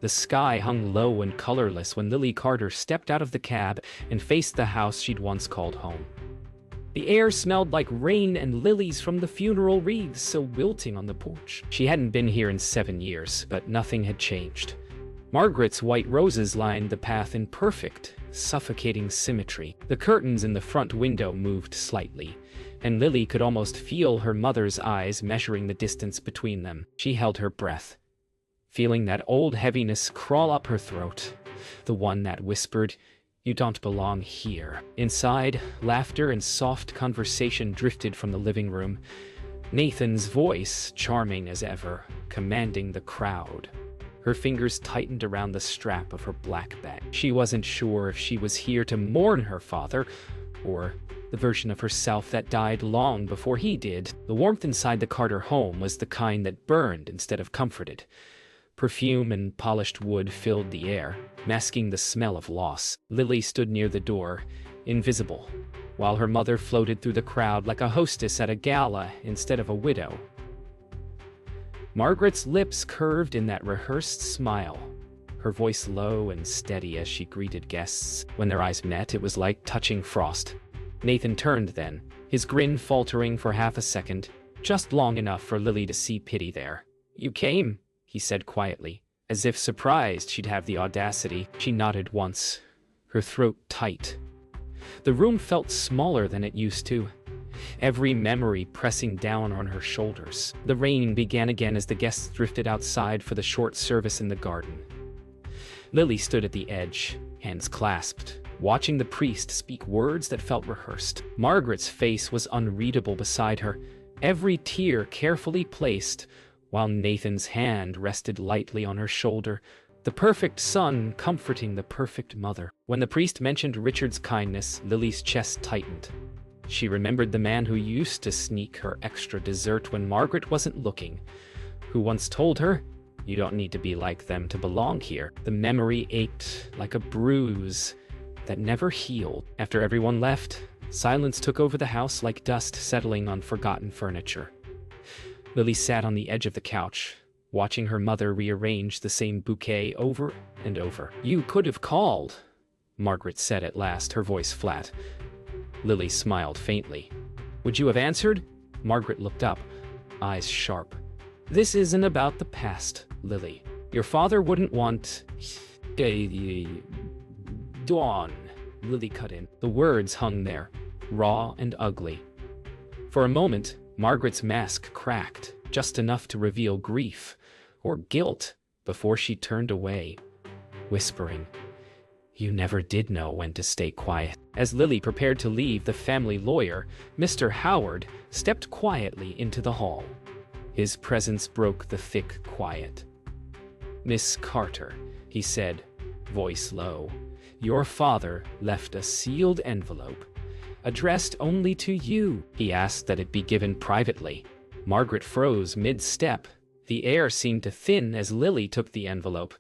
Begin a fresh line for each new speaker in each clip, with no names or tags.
The sky hung low and colorless when Lily Carter stepped out of the cab and faced the house she'd once called home. The air smelled like rain and lilies from the funeral wreaths still wilting on the porch. She hadn't been here in 7 years, but nothing had changed. Margaret's white roses lined the path in perfect, suffocating symmetry. The curtains in the front window moved slightly, and Lily could almost feel her mother's eyes measuring the distance between them. She held her breath, feeling that old heaviness crawl up her throat, the one that whispered, "You don't belong here." Inside, laughter and soft conversation drifted from the living room. Nathan's voice, charming as ever, commanding the crowd. Her fingers tightened around the strap of her black bag. She wasn't sure if she was here to mourn her father, or the version of herself that died long before he did. The warmth inside the Carter home was the kind that burned instead of comforted. Perfume and polished wood filled the air, masking the smell of loss. Lily stood near the door, invisible, while her mother floated through the crowd like a hostess at a gala instead of a widow. Margaret's lips curved in that rehearsed smile, her voice low and steady as she greeted guests. When their eyes met, it was like touching frost. Nathan turned then, his grin faltering for half a second, just long enough for Lily to see pity there. "You came," he said quietly, as if surprised she'd have the audacity. She nodded once, her throat tight. The room felt smaller than it used to, every memory pressing down on her shoulders. The rain began again as the guests drifted outside for the short service in the garden. Lily stood at the edge, hands clasped, watching the priest speak words that felt rehearsed. Margaret's face was unreadable beside her, every tear carefully placed, while Nathan's hand rested lightly on her shoulder, the perfect son comforting the perfect mother. When the priest mentioned Richard's kindness, Lily's chest tightened. She remembered the man who used to sneak her extra dessert when Margaret wasn't looking, who once told her, "You don't need to be like them to belong here." The memory ached like a bruise that never healed. After everyone left, silence took over the house like dust settling on forgotten furniture. Lily sat on the edge of the couch, watching her mother rearrange the same bouquet over and over. "You could have called," Margaret said at last, her voice flat. Lily smiled faintly. "Would you have answered?" Margaret looked up, eyes sharp. "This isn't about the past, Lily. Your father wouldn't want... Dawn," Lily cut in. The words hung there, raw and ugly. For a moment, Margaret's mask cracked, just enough to reveal grief or guilt before she turned away, whispering, "You never did know when to stay quiet." As Lily prepared to leave, the family lawyer, Mr. Howard, stepped quietly into the hall. His presence broke the thick quiet. "Miss Carter," he said, voice low, "your father left a sealed envelope, addressed only to you. He asked that it be given privately." Margaret froze mid-step. The air seemed to thin as Lily took the envelope,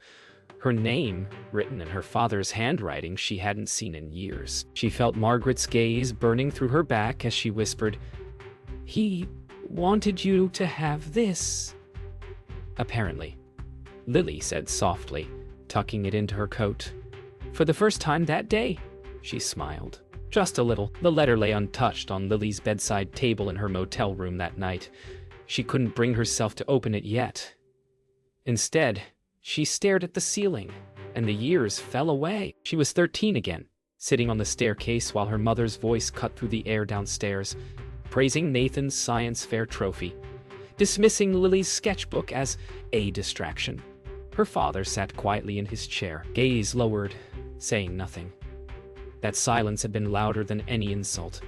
her name written in her father's handwriting she hadn't seen in years. She felt Margaret's gaze burning through her back as she whispered, "He wanted you to have this." "Apparently," Lily said softly, tucking it into her coat. "For the first time that day?" She smiled. Just a little. The letter lay untouched on Lily's bedside table in her motel room that night. She couldn't bring herself to open it yet. Instead, she stared at the ceiling, and the years fell away. She was 13 again, sitting on the staircase while her mother's voice cut through the air downstairs, praising Nathan's science fair trophy, dismissing Lily's sketchbook as a distraction. Her father sat quietly in his chair, gaze lowered, saying nothing. That silence had been louder than any insult.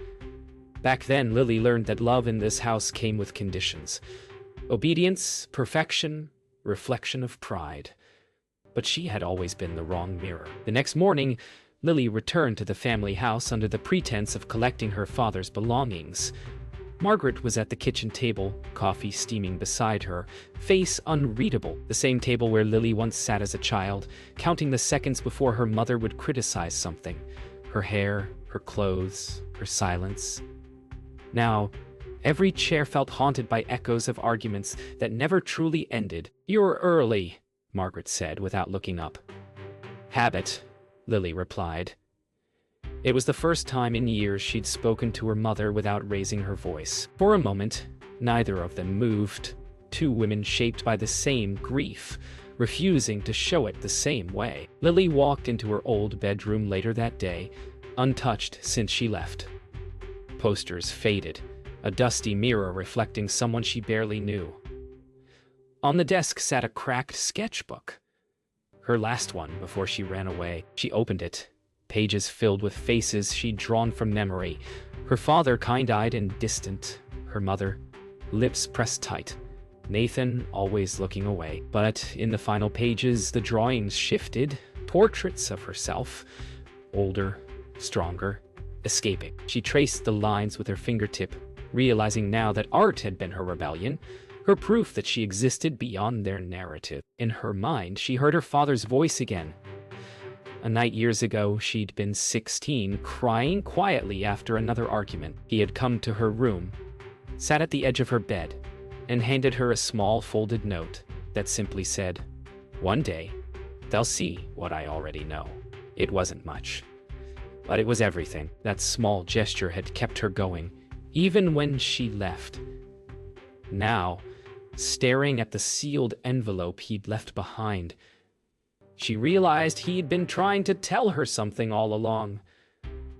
Back then, Lily learned that love in this house came with conditions. Obedience, perfection, reflection of pride. But she had always been the wrong mirror. The next morning, Lily returned to the family house under the pretense of collecting her father's belongings. Margaret was at the kitchen table, coffee steaming beside her, face unreadable, the same table where Lily once sat as a child, counting the seconds before her mother would criticize something. Her hair, her clothes, her silence. Now, every chair felt haunted by echoes of arguments that never truly ended. "You're early," Margaret said without looking up. Habit, Lily replied. It was the first time in years she'd spoken to her mother without raising her voice. For a moment, neither of them moved, two women shaped by the same grief, refusing to show it the same way. Lily walked into her old bedroom later that day, untouched since she left. Posters faded, a dusty mirror reflecting someone she barely knew. On the desk sat a cracked sketchbook. Her last one before she ran away. She opened it, pages filled with faces she'd drawn from memory. Her father kind-eyed and distant, her mother, lips pressed tight. Nathan always looking away. But in the final pages, the drawings shifted, portraits of herself, older, stronger, escaping. She traced the lines with her fingertip, realizing now that art had been her rebellion, her proof that she existed beyond their narrative. In her mind, she heard her father's voice again. A night years ago, she'd been 16, crying quietly after another argument. He had come to her room, sat at the edge of her bed, and handed her a small folded note that simply said, "One day, they'll see what I already know." It wasn't much, but it was everything. That small gesture had kept her going, even when she left. Now, staring at the sealed envelope he'd left behind, she realized he'd been trying to tell her something all along.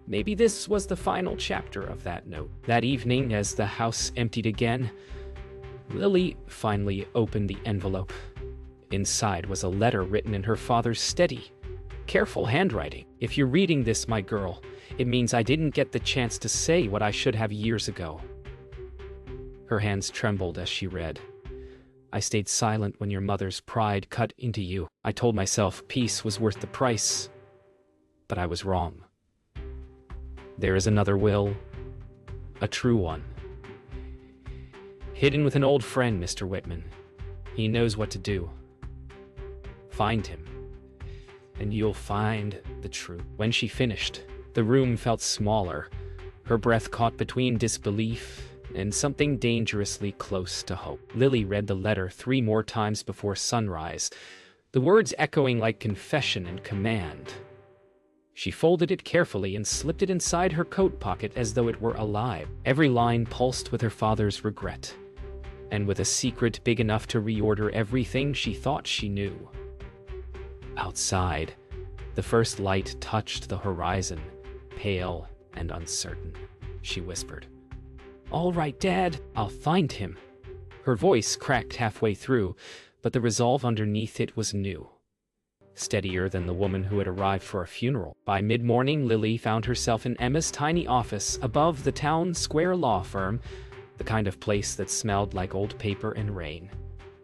Maybe this was the final chapter of that note. That evening, as the house emptied again, Lily finally opened the envelope. Inside was a letter written in her father's steady, careful handwriting. "If you're reading this, my girl, it means I didn't get the chance to say what I should have years ago." Her hands trembled as she read. "I stayed silent when your mother's pride cut into you. I told myself peace was worth the price, but I was wrong. There is another will, a true one. Hidden with an old friend, Mr. Whitman. He knows what to do. Find him, and you'll find the truth." When she finished, the room felt smaller, her breath caught between disbelief and something dangerously close to hope. Lily read the letter 3 more times before sunrise, the words echoing like confession and command. She folded it carefully and slipped it inside her coat pocket as though it were alive. Every line pulsed with her father's regret, and with a secret big enough to reorder everything she thought she knew. Outside, the first light touched the horizon, pale and uncertain. She whispered, "All right, Dad, I'll find him." Her voice cracked halfway through, but the resolve underneath it was new, steadier than the woman who had arrived for a funeral. By mid-morning, Lily found herself in Emma's tiny office above the town square law firm, the kind of place that smelled like old paper and rain.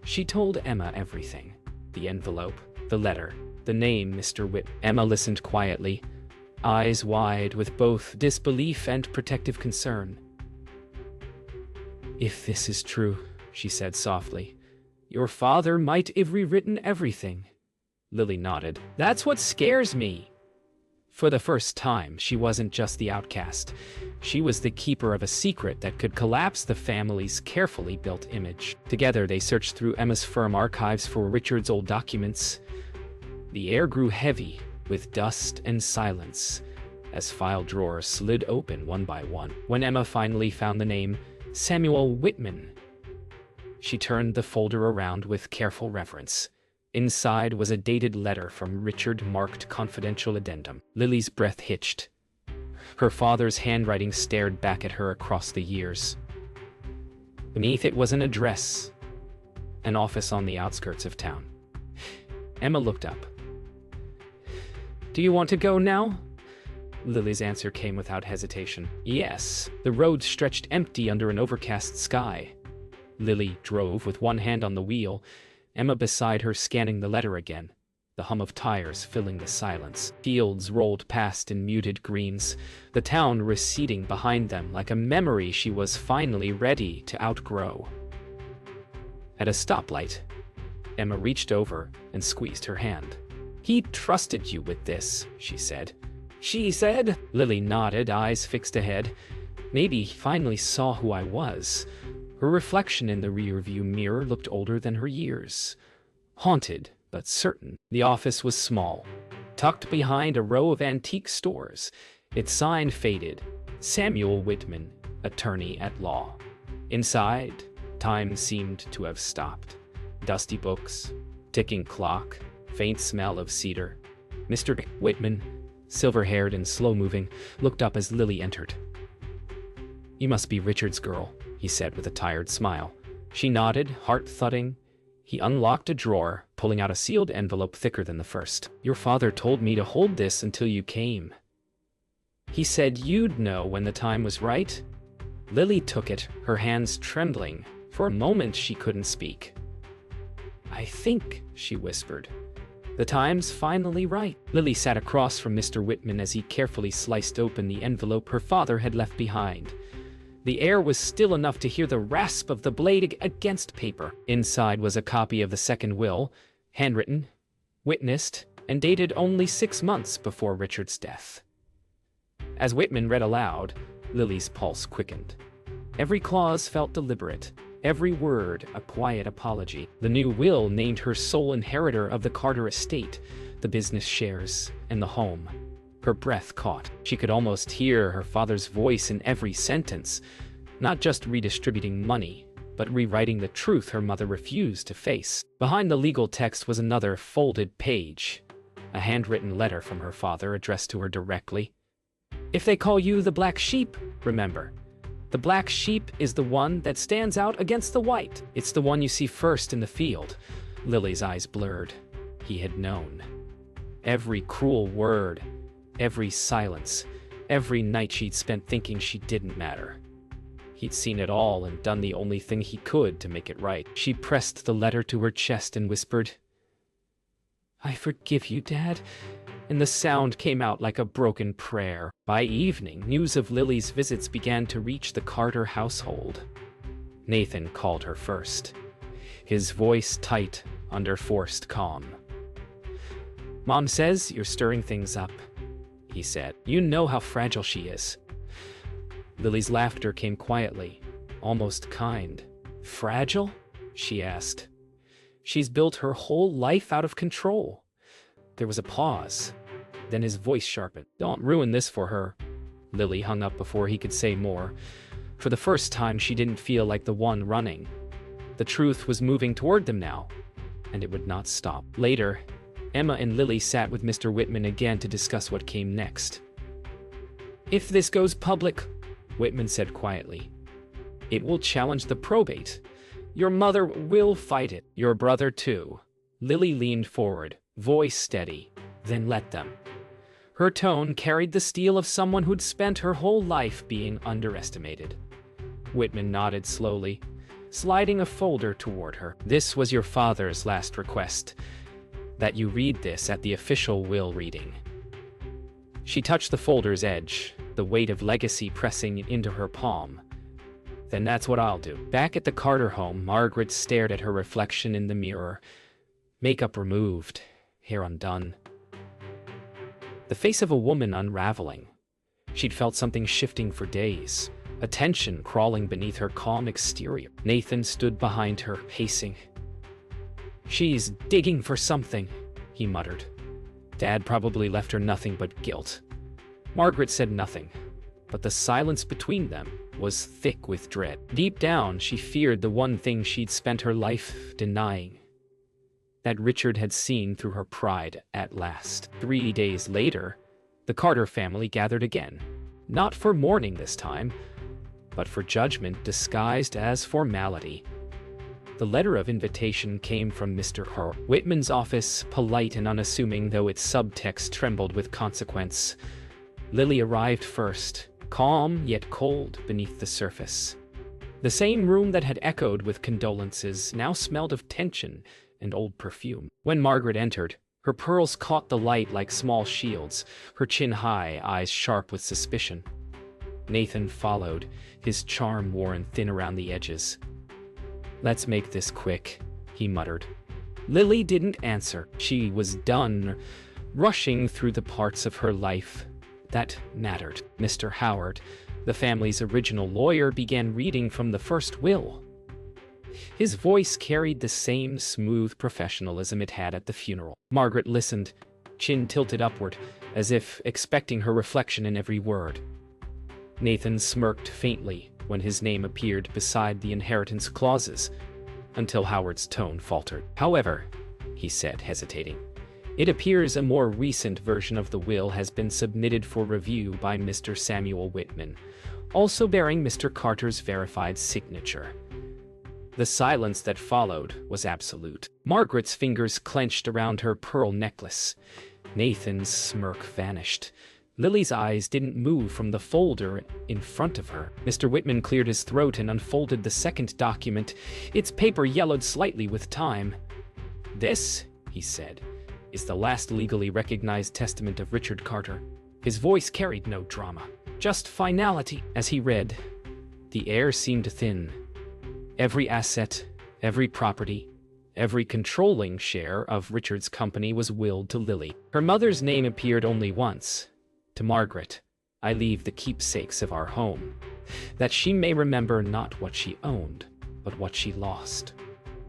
She told Emma everything: the envelope, the letter, the name Mr. Whit. Emma listened quietly, eyes wide with both disbelief and protective concern. "If this is true," she said softly, "your father might have rewritten everything." Lily nodded. "That's what scares me." For the first time, she wasn't just the outcast. She was the keeper of a secret that could collapse the family's carefully built image. Together, they searched through Emma's firm archives for Richard's old documents. The air grew heavy with dust and silence as file drawers slid open one by one. When Emma finally found the name Samuel Whitman, she turned the folder around with careful reverence. Inside was a dated letter from Richard marked confidential addendum. Lily's breath hitched. Her father's handwriting stared back at her across the years. Beneath it was an address, an office on the outskirts of town. Emma looked up. "Do you want to go now?" Lily's answer came without hesitation. Yes. The road stretched empty under an overcast sky. Lily drove with one hand on the wheel, Emma beside her scanning the letter again, the hum of tires filling the silence. Fields rolled past in muted greens, the town receding behind them like a memory she was finally ready to outgrow. At a stoplight, Emma reached over and squeezed her hand. "He trusted you with this," she said. "She said?" Lily nodded, eyes fixed ahead. Maybe he finally saw who I was. Her reflection in the rearview mirror looked older than her years, haunted but certain. The office was small, tucked behind a row of antique stores. Its sign faded, Samuel Whitman, attorney at law. Inside, time seemed to have stopped. Dusty books, ticking clock, faint smell of cedar. Mr. Whitman, silver-haired and slow-moving, looked up as Lily entered. "You must be Richard's girl," he said with a tired smile. She nodded, heart thudding. He unlocked a drawer, pulling out a sealed envelope thicker than the first. "Your father told me to hold this until you came. He said you'd know when the time was right." Lily took it, her hands trembling. For a moment she couldn't speak. "I think," she whispered, "the time's finally right." Lily sat across from Mr. Whitman as he carefully sliced open the envelope her father had left behind. The air was still enough to hear the rasp of the blade against paper. Inside was a copy of the second will, handwritten, witnessed, and dated only 6 months before Richard's death. As Whitman read aloud, Lily's pulse quickened. Every clause felt deliberate, every word a quiet apology. The new will named her sole inheritor of the Carter estate, the business shares, and the home. Her breath caught. She could almost hear her father's voice in every sentence, not just redistributing money, but rewriting the truth her mother refused to face. Behind the legal text was another folded page, a handwritten letter from her father addressed to her directly. "If they call you the black sheep, remember, the black sheep is the one that stands out against the white. It's the one you see first in the field." Lily's eyes blurred. He had known. Every cruel word, every silence, every night she'd spent thinking she didn't matter. He'd seen it all and done the only thing he could to make it right. She pressed the letter to her chest and whispered, "I forgive you, Dad," and the sound came out like a broken prayer. By evening, news of Lily's visits began to reach the Carter household. Nathan called her first, his voice tight under forced calm. "Mom says you're stirring things up," he said. "You know how fragile she is." Lily's laughter came quietly, almost kind. "Fragile?" she asked. "She's built her whole life out of control." There was a pause. Then his voice sharpened. "Don't ruin this for her." Lily hung up before he could say more. For the first time, she didn't feel like the one running. The truth was moving toward them now, and it would not stop. Later, Emma and Lily sat with Mr. Whitman again to discuss what came next. "If this goes public," Whitman said quietly, "it will challenge the probate. Your mother will fight it. Your brother, too." Lily leaned forward, voice steady. "Then let them." Her tone carried the steel of someone who'd spent her whole life being underestimated. Whitman nodded slowly, sliding a folder toward her. "This was your father's last request, that you read this at the official will reading." She touched the folder's edge, the weight of legacy pressing into her palm. "Then that's what I'll do." Back at the Carter home, Margaret stared at her reflection in the mirror. Makeup removed, hair undone. The face of a woman unraveling. She'd felt something shifting for days, a tension crawling beneath her calm exterior. Nathan stood behind her, pacing. "She's digging for something," he muttered. "Dad probably left her nothing but guilt." Margaret said nothing, but the silence between them was thick with dread. Deep down, she feared the one thing she'd spent her life denying. That Richard had seen through her pride at last. 3 days later, the Carter family gathered again. Not for mourning this time, but for judgment disguised as formality. The letter of invitation came from Mr. Whitman's office, polite and unassuming, though its subtext trembled with consequence. Lily arrived first, calm yet cold beneath the surface. The same room that had echoed with condolences now smelled of tension and old perfume. When Margaret entered, her pearls caught the light like small shields, her chin high, eyes sharp with suspicion. Nathan followed, his charm worn thin around the edges. "Let's make this quick," he muttered. Lily didn't answer. She was done rushing through the parts of her life that mattered. Mr. Howard, the family's original lawyer, began reading from the first will. His voice carried the same smooth professionalism it had at the funeral. Margaret listened, chin tilted upward, as if expecting her reflection in every word. Nathan smirked faintly when his name appeared beside the inheritance clauses, until Howard's tone faltered. "However," he said, hesitating, "it appears a more recent version of the will has been submitted for review by Mr. Samuel Whitman, also bearing Mr. Carter's verified signature." The silence that followed was absolute. Margaret's fingers clenched around her pearl necklace. Nathan's smirk vanished. Lily's eyes didn't move from the folder in front of her. Mr. Whitman cleared his throat and unfolded the second document. Its paper yellowed slightly with time. "This," he said, "is the last legally recognized testament of Richard Carter." His voice carried no drama, just finality. As he read, the air seemed thin. Every asset, every property, every controlling share of Richard's company was willed to Lily. Her mother's name appeared only once. "To Margaret, I leave the keepsakes of our home, that she may remember not what she owned, but what she lost."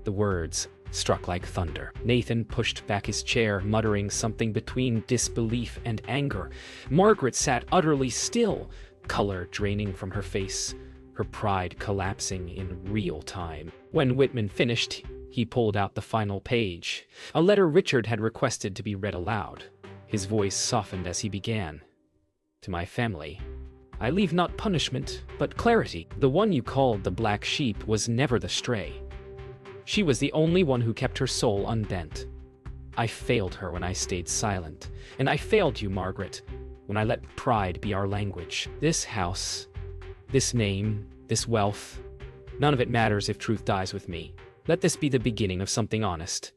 The words struck like thunder. Nathan pushed back his chair, muttering something between disbelief and anger. Margaret sat utterly still, color draining from her face, her pride collapsing in real time. When Whitman finished, he pulled out the final page, a letter Richard had requested to be read aloud. His voice softened as he began. "To my family, I leave not punishment, but clarity. The one you called the black sheep was never the stray. She was the only one who kept her soul unbent. I failed her when I stayed silent, and I failed you, Margaret, when I let pride be our language. This house, this name, this wealth, none of it matters if truth dies with me. Let this be the beginning of something honest."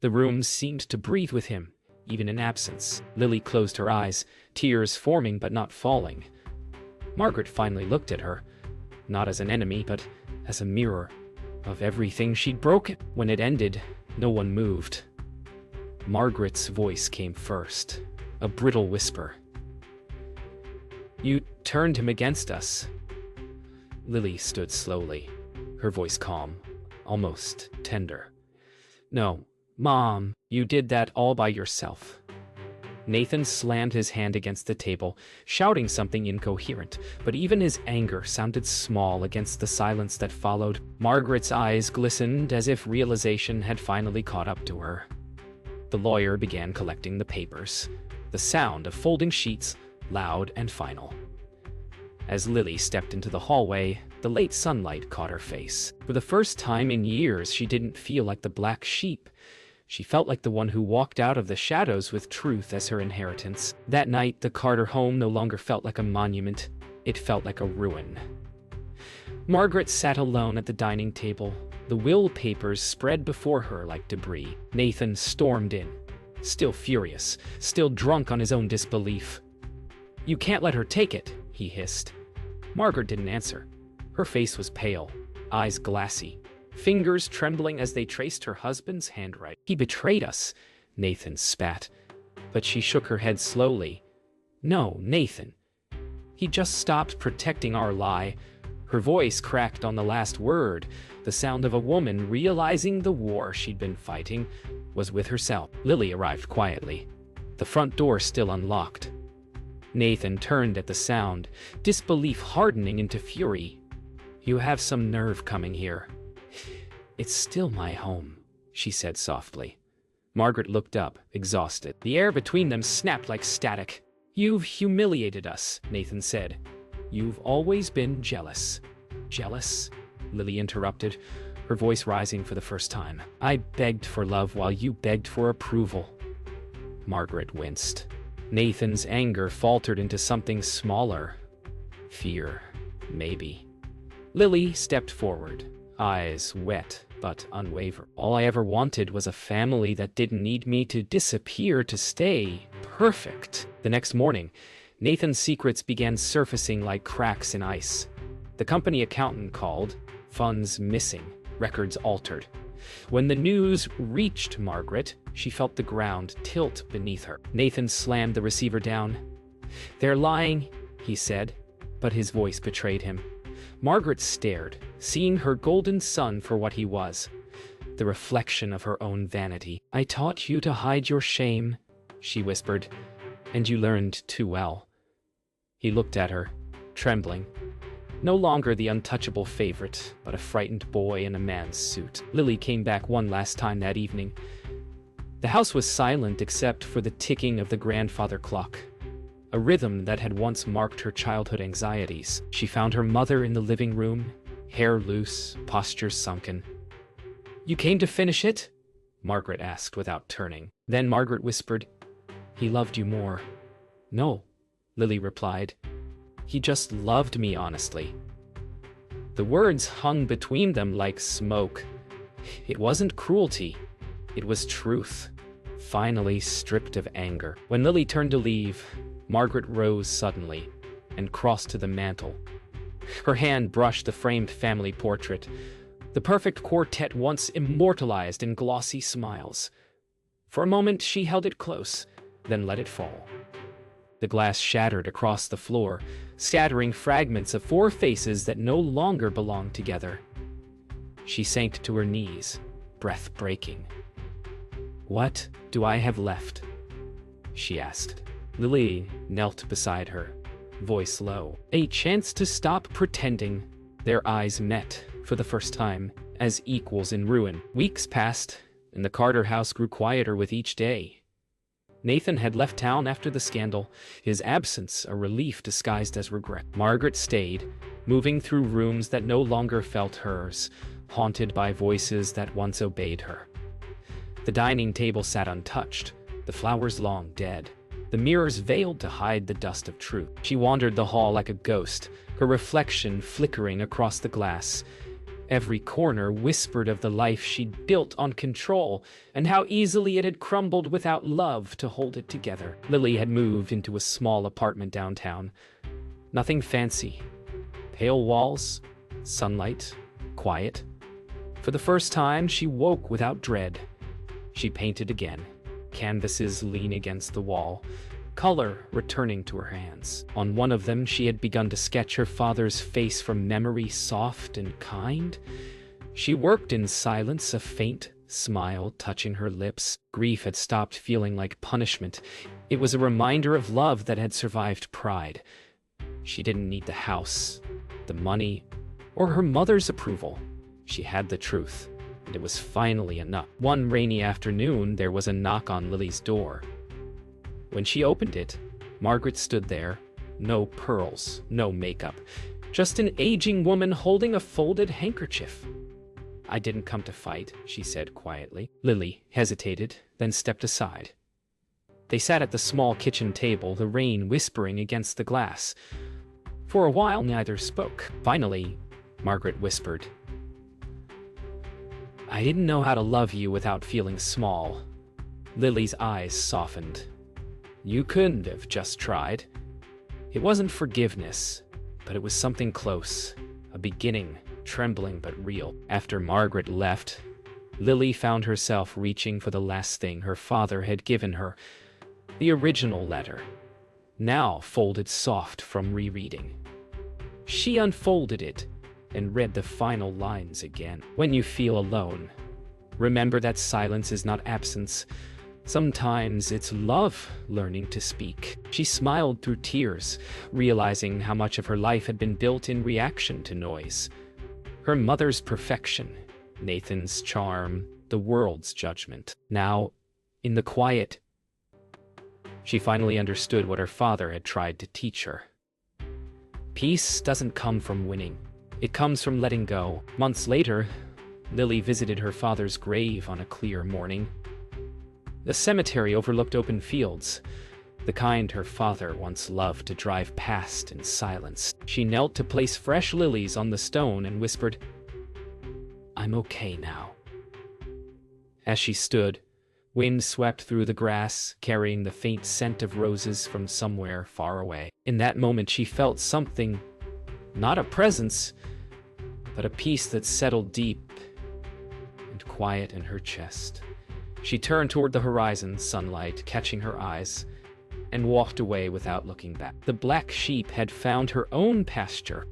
The room seemed to breathe with him, even in absence. Lily closed her eyes, tears forming but not falling. Margaret finally looked at her, not as an enemy, but as a mirror of everything she'd broken. When it ended, no one moved. Margaret's voice came first, a brittle whisper. "You turned him against us." Lily stood slowly, her voice calm, almost tender. "No, Mom, you did that all by yourself." Nathan slammed his hand against the table, shouting something incoherent, but even his anger sounded small against the silence that followed. Margaret's eyes glistened as if realization had finally caught up to her. The lawyer began collecting the papers, the sound of folding sheets, loud and final. As Lily stepped into the hallway, the late sunlight caught her face. For the first time in years, she didn't feel like the black sheep. She felt like the one who walked out of the shadows with truth as her inheritance. That night, the Carter home no longer felt like a monument. It felt like a ruin. Margaret sat alone at the dining table, the will papers spread before her like debris. Nathan stormed in, still furious, still drunk on his own disbelief. "You can't let her take it," he hissed. Margaret didn't answer. Her face was pale, eyes glassy, fingers trembling as they traced her husband's handwriting. "He betrayed us," Nathan spat, but she shook her head slowly. "No, Nathan. He just stopped protecting our lie." Her voice cracked on the last word, the sound of a woman realizing the war she'd been fighting was with herself. Lily arrived quietly, the front door still unlocked. Nathan turned at the sound, disbelief hardening into fury. "You have some nerve coming here." "It's still my home," she said softly. Margaret looked up, exhausted. The air between them snapped like static. "You've humiliated us," Nathan said. "You've always been jealous." "Jealous?" Lily interrupted, her voice rising for the first time. "I begged for love while you begged for approval." Margaret winced. Nathan's anger faltered into something smaller. Fear, maybe. Lily stepped forward, eyes wet but unwavering. "All I ever wanted was a family that didn't need me to disappear to stay perfect." The next morning, Nathan's secrets began surfacing like cracks in ice. The company accountant called, funds missing, records altered. When the news reached Margaret, she felt the ground tilt beneath her. Nathan slammed the receiver down. "They're lying," he said, but his voice betrayed him. Margaret stared, seeing her golden son for what he was, the reflection of her own vanity. "I taught you to hide your shame," she whispered, "and you learned too well." He looked at her, trembling. No longer the untouchable favorite, but a frightened boy in a man's suit. Lily came back one last time that evening. The house was silent except for the ticking of the grandfather clock, a rhythm that had once marked her childhood anxieties. She found her mother in the living room, hair loose, posture sunken. "You came to finish it?" Margaret asked without turning. Then Margaret whispered, "He loved you more." "No," Lily replied. "He just loved me honestly." The words hung between them like smoke. It wasn't cruelty. It was truth, finally stripped of anger. When Lily turned to leave, Margaret rose suddenly and crossed to the mantel. Her hand brushed the framed family portrait, the perfect quartet once immortalized in glossy smiles. For a moment she held it close, then let it fall. The glass shattered across the floor, scattering fragments of four faces that no longer belonged together. She sank to her knees, breath breaking. "What do I have left?" she asked. Lily knelt beside her, voice low. "A chance to stop pretending." Their eyes met, for the first time, as equals in ruin. Weeks passed, and the Carter house grew quieter with each day. Nathan had left town after the scandal, his absence a relief disguised as regret. Margaret stayed, moving through rooms that no longer felt hers, haunted by voices that once obeyed her. The dining table sat untouched, the flowers long dead, the mirrors veiled to hide the dust of truth. She wandered the hall like a ghost, her reflection flickering across the glass. Every corner whispered of the life she'd built on control, and how easily it had crumbled without love to hold it together. Lily had moved into a small apartment downtown. Nothing fancy. Pale walls, sunlight, quiet. For the first time, she woke without dread. She painted again, canvases lean against the wall, color returning to her hands. On one of them, she had begun to sketch her father's face from memory, soft and kind. She worked in silence, a faint smile touching her lips. Grief had stopped feeling like punishment. It was a reminder of love that had survived pride. She didn't need the house, the money, or her mother's approval. She had the truth, and it was finally enough. One rainy afternoon, there was a knock on Lily's door. When she opened it, Margaret stood there, no pearls, no makeup, just an aging woman holding a folded handkerchief. "I didn't come to fight," she said quietly. Lily hesitated, then stepped aside. They sat at the small kitchen table, the rain whispering against the glass. For a while, neither spoke. Finally, Margaret whispered, "I didn't know how to love you without feeling small." Lily's eyes softened. "You couldn't have just tried." It wasn't forgiveness, but it was something close, a beginning, trembling but real. After Margaret left, Lily found herself reaching for the last thing her father had given her, the original letter, now folded soft from rereading. She unfolded it and read the final lines again. "When you feel alone, remember that silence is not absence. Sometimes it's love learning to speak." She smiled through tears, realizing how much of her life had been built in reaction to noise. Her mother's perfection, Nathan's charm, the world's judgment. Now, in the quiet, she finally understood what her father had tried to teach her. Peace doesn't come from winning. It comes from letting go. Months later, Lily visited her father's grave on a clear morning. The cemetery overlooked open fields, the kind her father once loved to drive past in silence. She knelt to place fresh lilies on the stone and whispered, "I'm okay now." As she stood, wind swept through the grass, carrying the faint scent of roses from somewhere far away. In that moment, she felt something, not a presence, but a peace that settled deep and quiet in her chest. She turned toward the horizon, sunlight catching her eyes, and walked away without looking back. The black sheep had found her own pasture.